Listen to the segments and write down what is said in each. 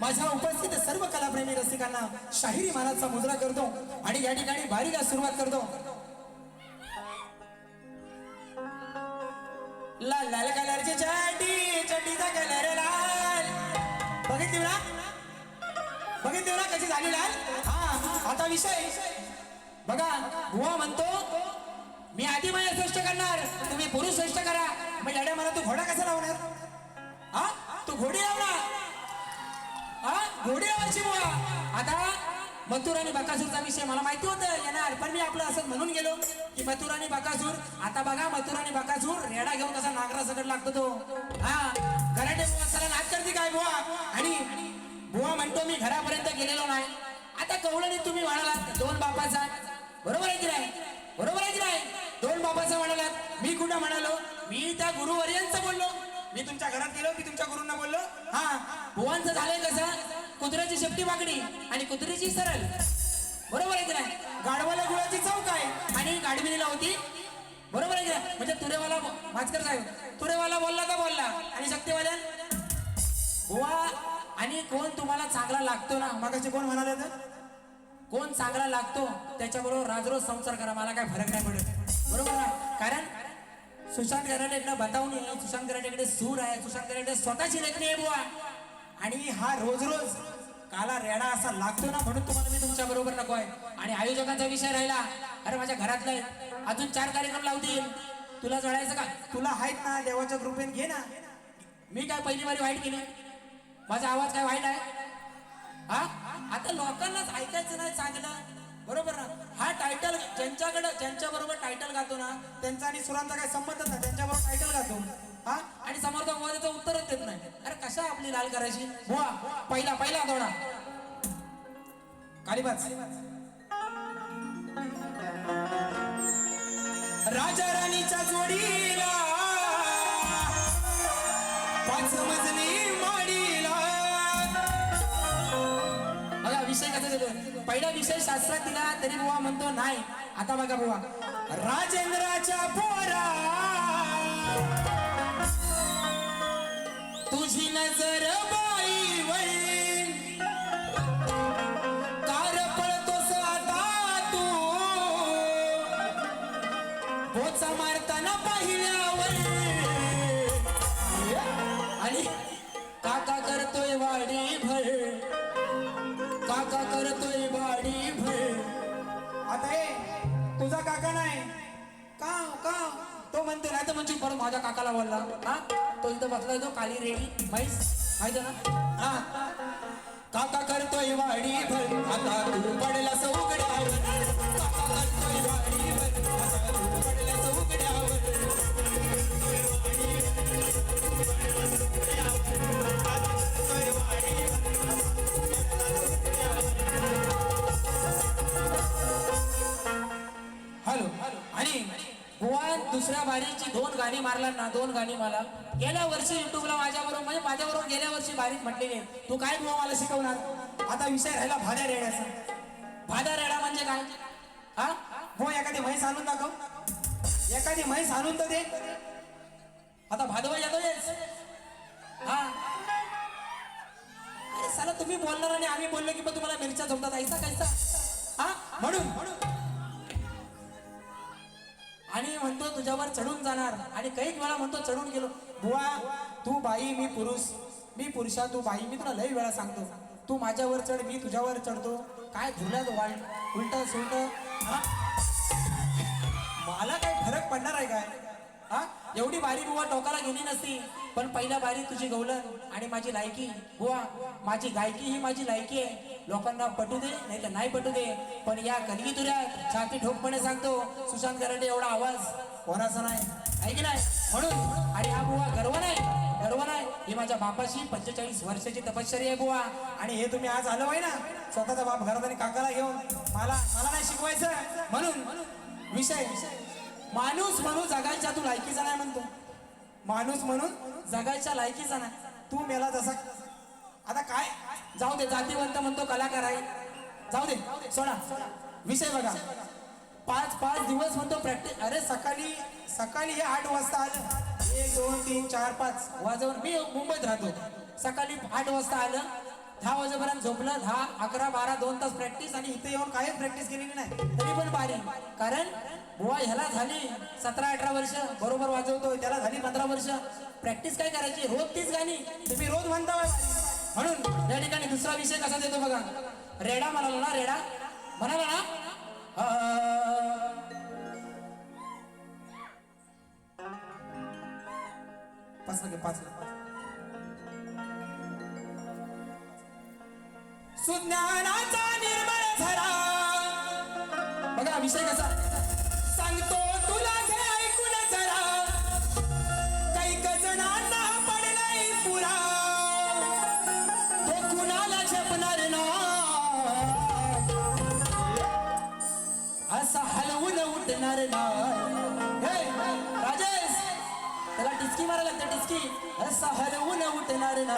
माझ्या उपस्थित सर्व कलाप्रेमी रसिकांना शाहिरी मानाचा मुजरा करतो आणि या ठिकाणी बारीला सुरुवात करतो। लाल लाल कलरची चड्डी, चड्डीचा कलर लाल, बघितली ना कशी झाली लाल। हा आता विषय बघा, बुवा म्हणतो मी आधी महिला श्रेष्ठ करणार, तुम्ही पुरुष श्रेष्ठ करा। मग याड्या मला तू घोडा कसा लावणार? हा तू घोडी लावणार, हा घोडी लावायची बुवा। आता मथुर आणि बकासूरचा विषय मला माहिती होतं येणार, पण मी आपलं असं म्हणून गेलो की मथुर आणि बकासूर। आता बघा मथुर आणि बकासूर रेडा घेऊन कसा नागरा सकट लागतो तो। हा कराटे बुवा चला नाच करते काय बुवा? आणि बुवा म्हणतो मी घरापर्यंत गेलेलो नाही। आता कवळणी तुम्ही म्हणालात दोन बापाचा, बरोबर आहे की नाही? बरोबर आहे की नाही? दोन बापाचा म्हणालात, मी कुठं म्हणालो? मी त्या गुरुवर्यांचं बोललो, मी तुमच्या घरात गेलो की तुमच्या गुरूंना बोललो। हा बुवांचं झालंय कसं, कुत्र्याची शेपटी वाकडी आणि कुत्रीची सरळ, बरोबर आहे की नाही? गाढवाला गुळाची चौक आहे आणि गाढविणीला होती, बरोबर आहे की नाही? म्हणजे तुरेवाला भास्कर साहेब, तुरेवाला बोलला तर बोलला आणि शक्तीवाल्या बुवा। आणि कोण तुम्हाला चांगला लागतो ना, मगाशी कोण म्हणाले तर कोण चांगला लागतो त्याच्याबरोबर राजरोज संसार करा, मला काय फरक नाही पडत, बरोबर आहे? कारण सुशांत कराटेकडे बतावणी आहे, सुशांत कराटेकडे सूर आहे, सुशांत कराटे स्वतःची लेखणी आहे बुवा। आणि हा रोज रोज काला रेडा असा लागतो ना, म्हणून तुम्हाला मी तुमच्या बरोबर नको आहे। आणि आयोजकांचा विषय राहिला, अरे माझ्या घरातले अजून 4 कार्यक्रम लावतील, तुला जळायचं का? तुला आहेत ना देवाच्या कृपेने घे ना। मी काय पहिली वारी वाईट केली? माझा आवाज काय वाईट आहे? हा आता लोकांनाच ऐकायचं नाही चांगलं, बरोबर ना? हा टायटल ज्यांच्याकडे ज्यांच्या बरोबर टायटल गातो ना त्यांचा आणि सुरांचा काही संबंधच नाही, त्यांच्याबरोबर टायटल गातो हा, आणि समोरचा त्याचं उत्तरच देत नाही। अरे कशा आपली लाल करायची बुवा? पहिला थोडा कालीबाज राजा राणीच्या जोडीला 5 मजली माडीला। बघा विषय कसा देतो, पहिला विषय शास्त्रात दिला तरी बुवा म्हणतो नाही। आता बघा बुवा, राजेंद्राच्या पोरा तुझी नजर बाई वैन, कार पळतोस आता तू बोचा मारताना पाहिल्यावर, आणि काका करतोय वाडी भर, काका करतोय वाडी भर। आता हे तुझा काका नाही का तो म्हणतो नाही तर म्हणजे परत माझ्या काकाला बोलला। हा तो इथं बसला तो काली रेडी म्हैस, माहिती ना? हा काका करतोय वाडी भर, आता तू पडलास उघड्यावर, काका करतोय वाडी भर, आता तू पडलास उघड्यावर। हॅलो, आणि बुवा दुसऱ्या बारीची 2 गाणी मारला ना, 2 गाणी मला गेल्या वर्षी युट्यूबला माझ्याबरोबर म्हणजे माझ्याबरोबर गेल्या वर्षी बारीक म्हटलेली, तू काय बुवा मला शिकवणार? आता विषय राहिला भाद्या रेड्याचा। भाद्या रेडा म्हणजे काय? हा हो एखादी म्हैस आणून दाखव, एखादी म्हैस आणून तर दे। आता भादवा येतो हा, अरे साला तुम्ही बोलणार आणि आम्ही बोललो की तुम्हाला मिरच्या जमतात ऐसा कैसा? हा म्हणून आणि म्हणतो तुझ्यावर चढून जाणार, आणि काही वेळा म्हणतो चढून गेलो। बुवा तू बाई मी पुरुष, मी पुरुषा तू बाई, मी तुला लई वेळा सांगतो तू माझ्यावर चढ मी तुझ्यावर चढतो, काय धुरल्यात वाईट उलट सुलट? मला काय फरक पडणार आहे काय? हा एवढी बारी बुवा टोकाला गेली नसती, पण पहिला बारी तुझी गवलन आणि माझी लायकी। बुवा माझी गायकी ही माझी लायकी आहे, लोकांना पटू दे नाही तर नाही पटू दे, पण या कलगी तुऱ्यात छाती ठोकपणे सांगतो सुशांत कराटे एवढा आवाज कोणाचा नाही, आहे की नाही? म्हणून आणि हा बुवा गर्व नाही, ही माझ्या बापाची 45 वर्षाची तपश्चर्या आहे बुवा। आणि हे तुम्ही आज आलं पाहिजे ना, स्वतःचा बाप घरात आणि काकाला घेऊन मला नाही शिकवायचं। म्हणून विषय माणूस म्हणून जगायच्या तू लायकीचा नाही म्हणतो, माणूस म्हणून जगायच्या लायकीचा नाही, तू मेला जसा। आता काय जाऊ दे, जातीवंत म्हणतो कलाकार आहे, जाऊ दे सोडा विषय। बघा 5 दिवस म्हणतो प्रॅक्टिस, अरे सकाळी हे 8 वाजता आलं, 1 2 3 4 5 वाजवून, मी मुंबईत राहतो, सकाळी 8 वाजता आलं 10 वाजेपर्यंत झोपलं, 10, 11, 12, 2 तास प्रॅक्टिस आणि इथे येऊन काहीच प्रॅक्टिस केलेली नाही, तरी पण बारी. कारण बुवा ह्याला झाली 17-18 वर्ष बरोबर वाजवतोय, त्याला झाली 15 वर्ष. प्रॅक्टिस काय करायची, रोज तीच गाणी तुम्ही रोज म्हणता. म्हणून या ठिकाणी दुसरा विषय कसा देतो बघा. रेडा म्हणाला ना, रेडा म्हणाला ना, पाच लगे 5 सुज्ञानाचा निर्मळ झरा. बघा विषय कसा सांगतो तुला, घे ऐकून जरा. कैक जणांना पडलाय पुरा, तो कुणाला झेपणार ना, असा हलवून उठणार ना. हे राजेश, त्याला टिचकी मारायला लागते, टिचकी. असा हलवून उठणार ना,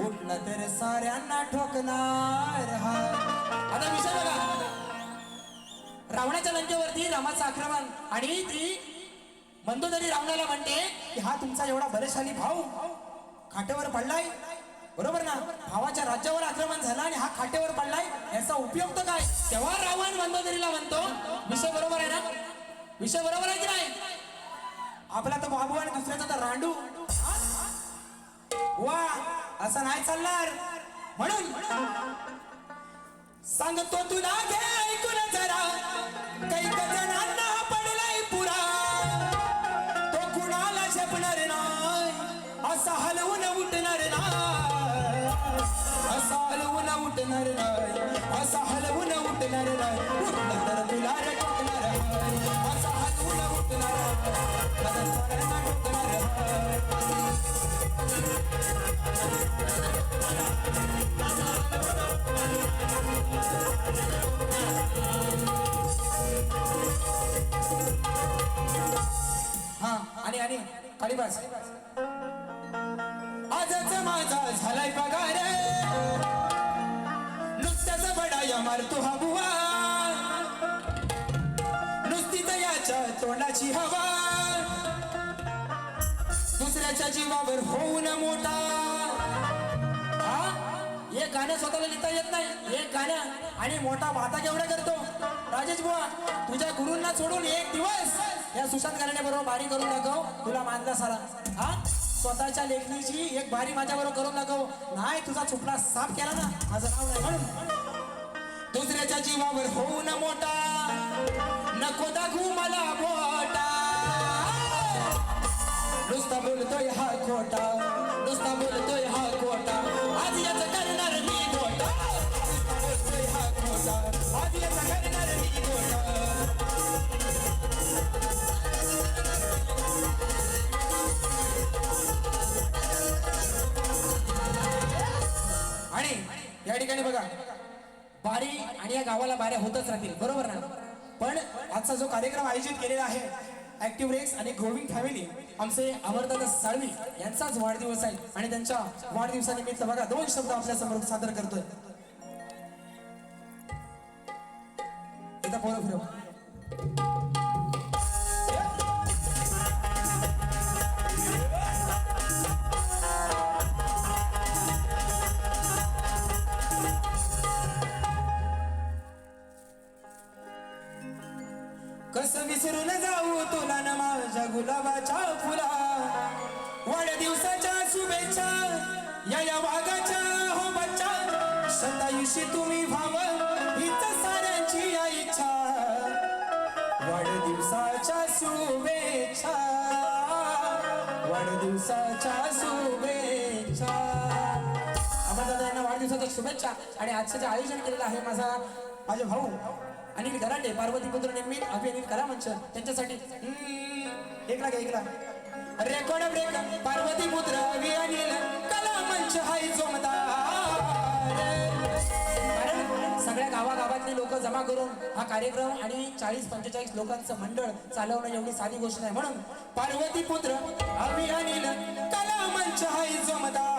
उठला तर साऱ्यांना ठोकणार. हा आता विषय बघा. रावणाच्या लंकेवरती रामाचं आक्रमण, आणि ती मंदोदरी रावणाला म्हणते की हा तुमचा एवढा बलशाली भाऊ खाटेवर पडलाय, बरोबर ना. भावाच्या राज्यावर आक्रमण झालं आणि हा खाटेवर पडलाय, याचा उपयोग तर काय. तेव्हा रावण मंदोदरीला म्हणतो, विषय बरोबर आहे ना, विषय बरोबर आहे की नाही. आपला तर बाबू आणि दुसऱ्याचा तर रांडू. वा असं नाही चालणार. म्हणून सांगतो तुला, घे ऐकून जरा. कैक जणांना पडलाय पुरा, तो कुणाला झेपणार नाही, असा हलवून उठणार नाही, असा हलवून उठणार नाही, असा हलवून उठणार नाही. उठलं तर तुला रे ठोकणार, असा हलवून उठणार, साऱ्यांना ठोकणार. हा आणि काळीबास. आजच माझा झालाय पगार, नुसत्याच बडाया मारतो हा बुवा, नुसतीच याच्या तोंडाची हवा, दुसऱ्याच्या जीवावर होऊन मोठा. एक गाणं स्वतःला लिहिता येत नाही, एक गाणं आणि मोठा भाता केवढा करतो. राजेश बुवा, तुझ्या गुरूंना सोडून एक दिवस या सुशांत गाण्याने बरोबर बारी करून दाखव, तुला मानला सारा. हा स्वतःच्या लेखणीची एक बारी माझ्या बरोबर करून दाखव. नाही तुझा चुपला साफ केला ना, माझं नाव नाही. म्हणून दुसऱ्याच्या जीवावर होऊन मोठा, नको दाखवू मला बोटा. नुसता बोलतोय हा खोटा, नुसता बोलतोय हा खोटा, आज याचं करणार मी खोटा. बोलतोय हा खोटा, आज याचं करणार मी खोटा. आणि या ठिकाणी बघा, बारी आणि या गावाला बाऱ्या होतच राहतील, बरोबर ना. पण आजचा जो कार्यक्रम आयोजित केलेला आहे ऍक्टिव्ह रेक्स आणि ग्रोविंग फॅमिली, आमचे अमरदादा साळवी यांचाच वाढदिवस आहे आणि त्यांच्या वाढदिवसानिमित्त बघा 2 शब्द आपल्या समोर सादर करतोय. एकदा पोरं फिरव. कसं विसरून जाऊ तुला न माझ्या गुलाबाच्या फुला, वाढदिवसाच्या शुभेच्छा या वाघाच्या हो बच्चा. शतायुषी तुम्ही भाव, हीच साऱ्यांची इच्छा. वाढदिवसाच्या शुभेच्छा, वाढदिवसाच्या शुभेच्छा. अमरदादा यांना वाढदिवसाच्या शुभेच्छा. आणि आजचं जे आयोजन केलेलं आहे माझे भाऊ अनिल गरांडे, पार्वतीपुत्र निर्मित अभिनीत कला मंच, त्यांच्यासाठी एक लाख रेकॉर्ड ब्रेक. पार्वतीपुत्र अभिनीत कला मंच हाय जोमदार. सगळ्या गावागावातली लोक जमा करून हा कार्यक्रम आणि 40-45 लोकांचं मंडळ चालवणं एवढी साधी गोष्ट नाही. म्हणून पार्वतीपुत्र अभिनीत कला मंच हाय जोमदार.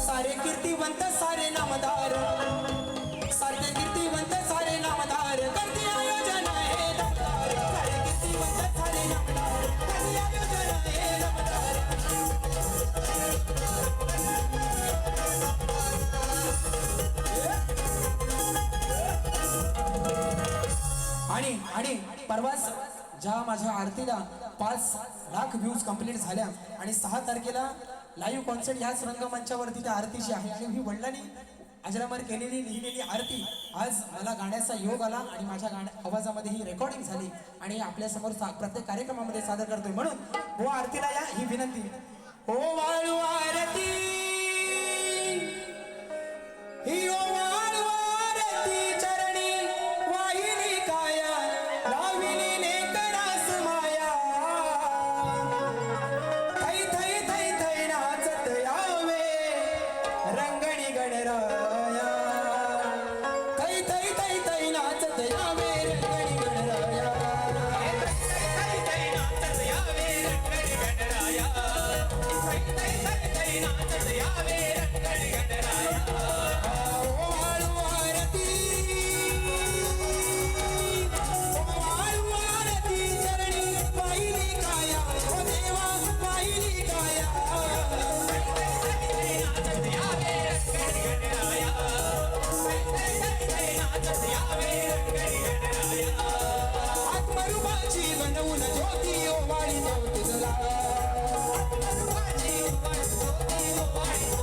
सारे कीर्तिवंत सारे नामदार, सारे कीर्तिवंत सारे नामदार, करते आयोजन आहे दमदार. सारे कीर्तिवंत सारे नामदार, करते आयोजन आहे दमदार. आणि परवाच ज्या माझ्या आरतीला 5 लाख व्ह्यूज कंप्लीट झाल्या आणि 6 तारखेला लाईव्ह कॉन्सर्ट ह्याच रंगमंचावरती त्या आरतीची आहे आणि ही वडिलांनी अजरामर केलेली लिहिलेली आरती आज मला गाण्याचा योग आला आणि माझ्या आवाजामध्ये ही रेकॉर्डिंग झाली आणि आपल्या समोर प्रत्येक कार्यक्रमामध्ये सादर करतोय. म्हणून हो आरतीला या ही विनंती. ओ वाळू आरती ही ओ वाळू आरती चरणी वाहिली काया लाविली लेकरास माया थै थै थै थै नाचत यावे रंगणी गणराया थै थै थै थै नाचत यावे रंगणी गणराया थै थै नाचत यावे रंगणी गणराया थै थै थै नाचत यावे रंगणी गणराया. ओ वाळू आरती ओ वाळू आरती चरणी वाहिली काया ओ देवा वाहिली काया आत्मरूपाची बनवून ज्योती ओ वाळी देव तुझला आत्मरूपाची बनवून ज्योती ओ वाळी